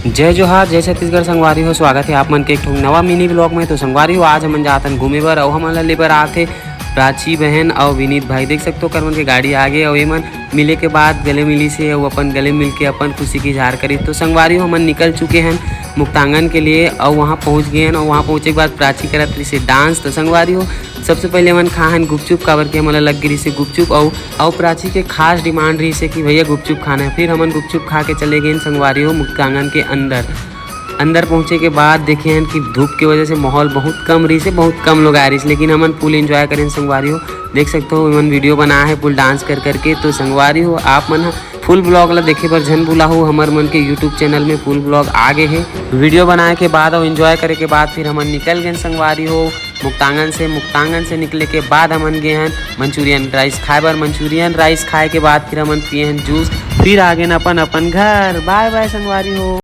जय जोहार जय छत्तीसगढ़ संगवारी हो। स्वागत है आप मन के एक ठो नवा मिनी ब्लॉग में। तो संगवारी हो आज हमन जातन घूमे बर अउ हमन ला लेबर आथे प्राची बहन और विनीत भाई। देख सकते हो करमन के गाड़ी आगे और एमन मिले के बाद गले मिली से और अपन गले मिल के अपन खुशी की इजहार करी। तो संगवारी हो हमन निकल चुके हैं मुक्तांगन के लिए और वहाँ पहुँच गए हैं और वहाँ पहुँचे के बाद प्राची करत रही से डांस। तो संगवारी हो सबसे पहले हमन खाहन गुपचुप काबर के हमन लग गई से गुपचुप और प्राची के खास डिमांड रही से कि भैया गुपचुप खाना है। फिर हमन गुपचुप खा के चले गए संगवारी हो मुक्तांगन के अंदर पहुँचे के बाद देखे हैं कि धूप की वजह से माहौल बहुत कम रही से, बहुत कम लोग आ रही से, लेकिन हमन फुल एंजॉय करें संगवारी हो। देख सकते हो हमन वीडियो बना है फुल डांस कर करके। तो संगवारी हो आप मन फुल ब्लॉग ला देखे बर झन भूला हो, हमर मन के यूट्यूब चैनल में फुल ब्लॉग आगे है। वीडियो बनाए के बाद और एंजॉय करे के बाद फिर हमन निकल गए संगवारी हो मुक्तांगन से निकले के बाद हमन गए हैं मंचूरियन राइस खाए बर। मंचूरियन राइस खाए के बाद फिर हमन पिए हैं जूस। फिर आ गए अपन घर। बाय बाय संगवारी हो।